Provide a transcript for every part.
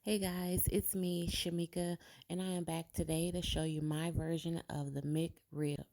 Hey guys, it's me, Shamika, and I am back today to show you my version of the McRib.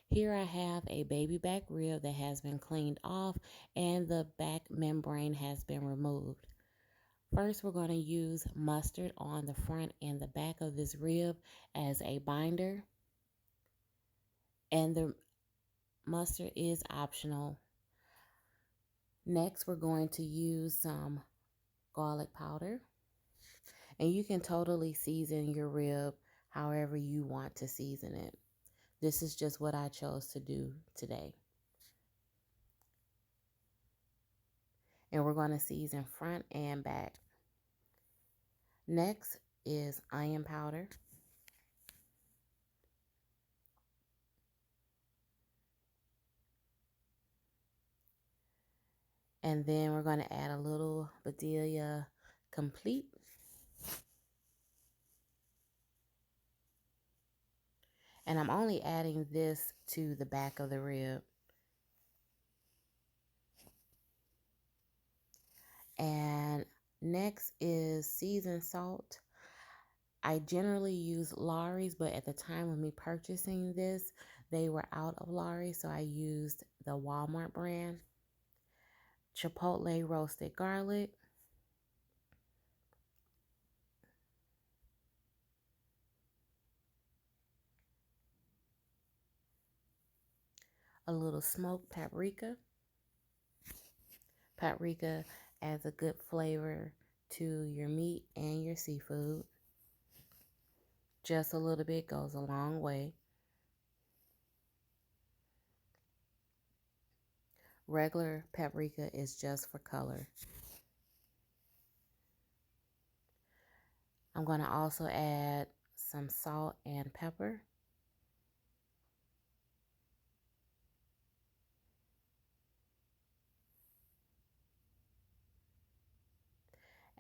Here I have a baby back rib that has been cleaned off and the back membrane has been removed. First, we're going to use mustard on the front and the back of this rib as a binder, and the mustard is optional. Next, we're going to use some garlic powder. And you can totally season your rib however you want to season it. This is just what I chose to do today. And we're going to season front and back. Next is onion powder. And then we're going to add a little Badelia Complete. And I'm only adding this to the back of the rib. And next is seasoned salt. I generally use Lawry's, but at the time of me purchasing this, they were out of Lawry's, so I used the Walmart brand. Chipotle roasted garlic. A little smoked paprika. Paprika adds a good flavor to your meat and your seafood. Just a little bit goes a long way. Regular paprika is just for color. I'm going to also add some salt and pepper.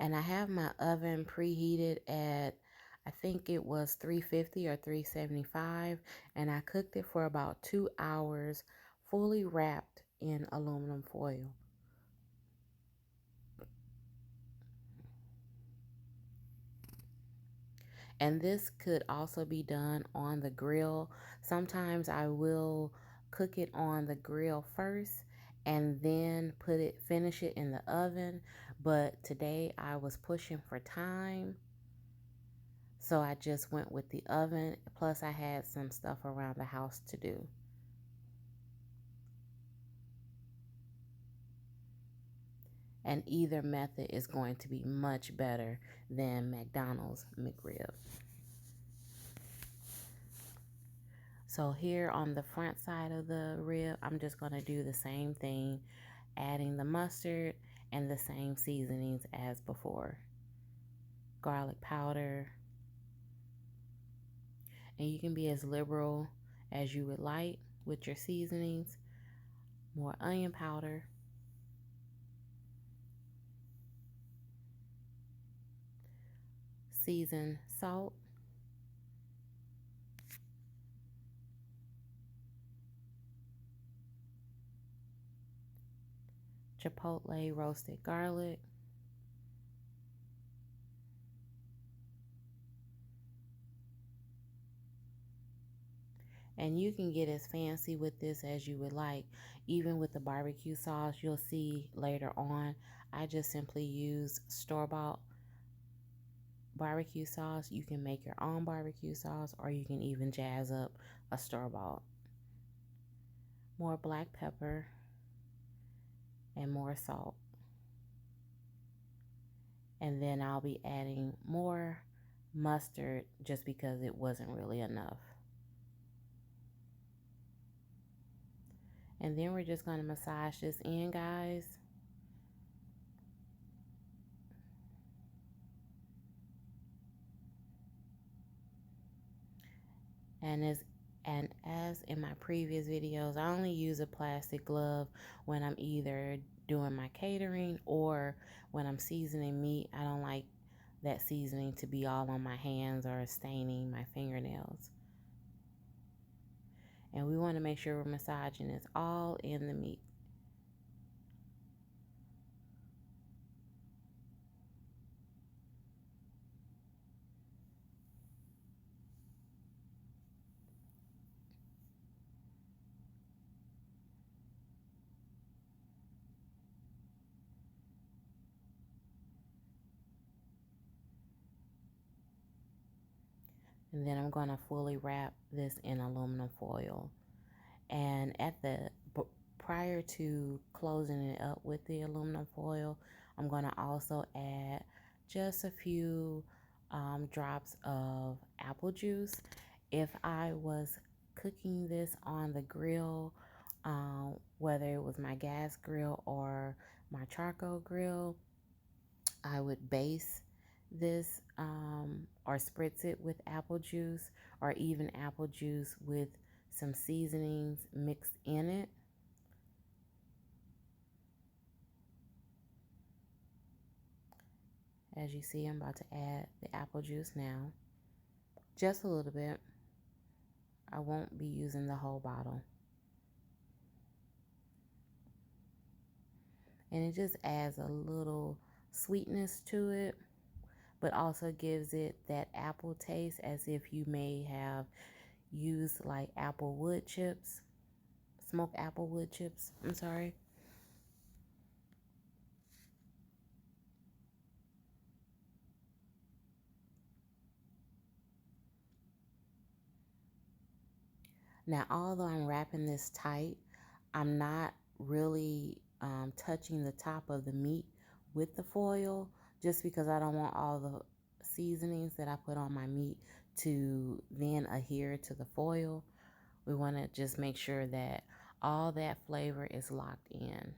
And I have my oven preheated at, I think it was 350 or 375, and I cooked it for about 2 hours, fully wrapped in aluminum foil. And this could also be done on the grill. Sometimes I will cook it on the grill first and then finish it in the oven. But today I was pushing for time, so I just went with the oven. Plus I had some stuff around the house to do. And either method is going to be much better than McDonald's McRib. So here on the front side of the rib, I'm just going to do the same thing, adding the mustard and the same seasonings as before. Garlic powder. And you can be as liberal as you would like with your seasonings. More onion powder. Seasoned salt. Chipotle roasted garlic. And you can get as fancy with this as you would like. Even with the barbecue sauce, you'll see later on, I just simply use store-bought barbecue sauce. You can make your own barbecue sauce, or you can even jazz up a store-bought. More black pepper and more salt. And then I'll be adding more mustard just because it wasn't really enough. And then we're just going to massage this in, guys. And as in my previous videos, I only use a plastic glove when I'm either doing my catering or when I'm seasoning meat. I don't like that seasoning to be all on my hands or staining my fingernails. And we want to make sure we're massaging this all in the meat. And then I'm going to fully wrap this in aluminum foil. And prior to closing it up with the aluminum foil, I'm going to also add just a few drops of apple juice. If I was cooking this on the grill, whether it was my gas grill or my charcoal grill, I would base this or spritz it with apple juice, or even apple juice with some seasonings mixed in it. As you see, I'm about to add the apple juice now. Just a little bit. I won't be using the whole bottle. And it just adds a little sweetness to it, but also gives it that apple taste, as if you may have used like apple wood chips, smoked apple wood chips. I'm sorry. Now, although I'm wrapping this tight, I'm not really touching the top of the meat with the foil, just because I don't want all the seasonings that I put on my meat to then adhere to the foil. We want to just make sure that all that flavor is locked in.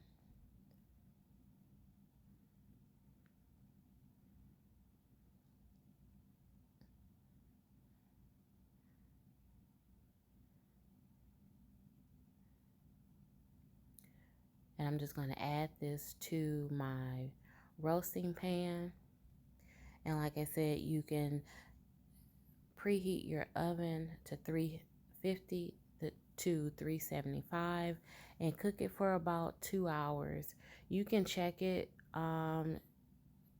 And I'm just going to add this to my roasting pan. And like I said, you can preheat your oven to 350 to 375 and cook it for about 2 hours. You can check it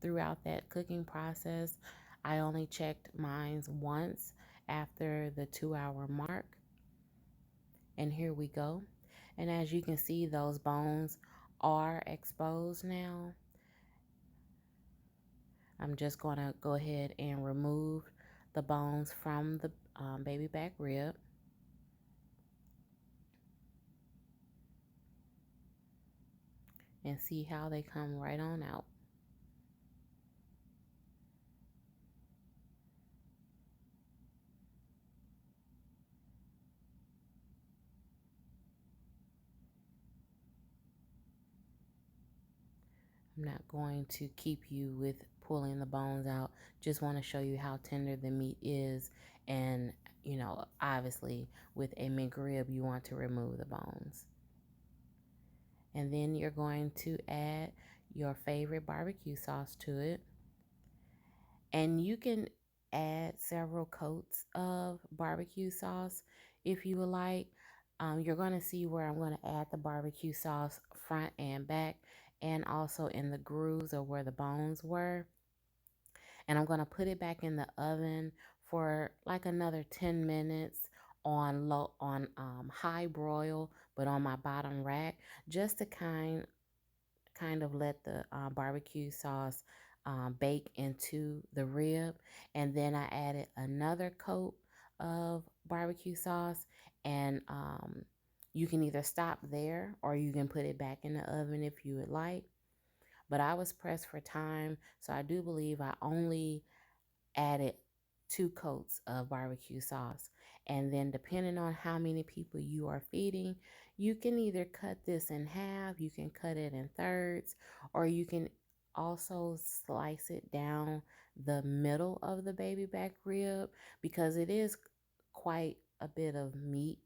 throughout that cooking process. I only checked mine once after the 2 hour mark. And here we go. And as you can see, those bones are exposed now. I'm just going to go ahead and remove the bones from the baby back rib. And see how they come right on out. I'm not going to keep you with pulling the bones out. Just want to show you how tender the meat is. And, you know, obviously with a McRib, you want to remove the bones. And then you're going to add your favorite barbecue sauce to it. And you can add several coats of barbecue sauce if you would like. You're going to see where I'm going to add the barbecue sauce front and back, and also in the grooves or where the bones were. And I'm going to put it back in the oven for like another 10 minutes on high broil, but on my bottom rack, just to kind of let the barbecue sauce bake into the rib. And then I added another coat of barbecue sauce, and you can either stop there or you can put it back in the oven if you would like. But I was pressed for time, so I do believe I only added 2 coats of barbecue sauce. And then depending on how many people you are feeding, you can either cut this in half, you can cut it in thirds, or you can also slice it down the middle of the baby back rib, because it is quite a bit of meat,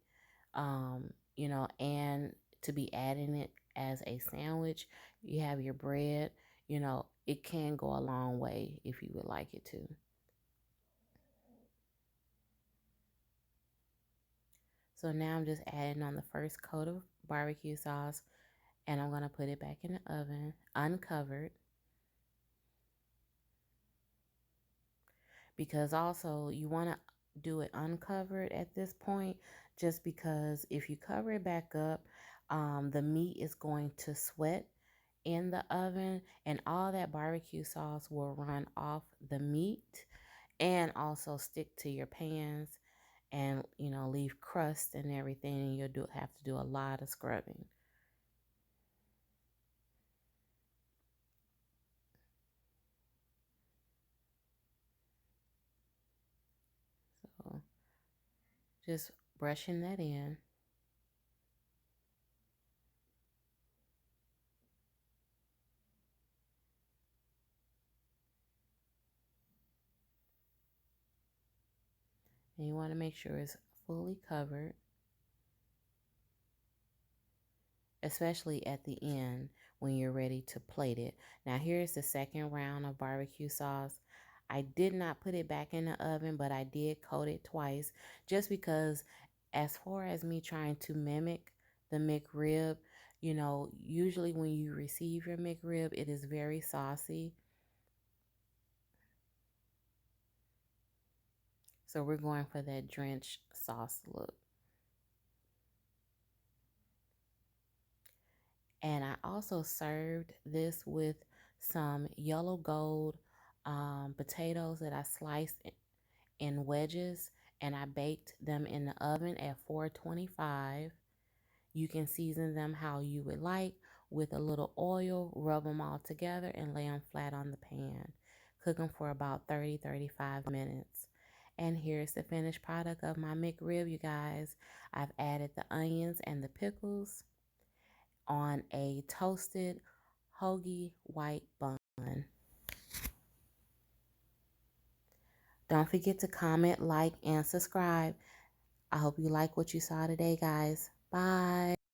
you know, and to be adding it as a sandwich, you have your bread, you know, it can go a long way if you would like it to. So now I'm just adding on the first coat of barbecue sauce, and I'm going to put it back in the oven uncovered, because also you want to do it uncovered at this point, just because if you cover it back up, the meat is going to sweat in the oven, and all that barbecue sauce will run off the meat, and also stick to your pans and, you know, leave crust and everything, and you'll have to do a lot of scrubbing. So just brushing that in. And you want to make sure it's fully covered, especially at the end when you're ready to plate it. Now here's the second round of barbecue sauce. I did not put it back in the oven, but I did coat it twice just because, as far as me trying to mimic the McRib, you know, usually when you receive your McRib, it is very saucy. So we're going for that drenched sauce look. And I also served this with some yellow gold potatoes that I sliced in wedges, and I baked them in the oven at 425. You can season them how you would like with a little oil, rub them all together, and lay them flat on the pan. Cook them for about 30-35 minutes. And here's the finished product of my McRib, you guys. I've added the onions and the pickles on a toasted hoagie white bun. Don't forget to comment, like, and subscribe. I hope you like what you saw today, guys. Bye.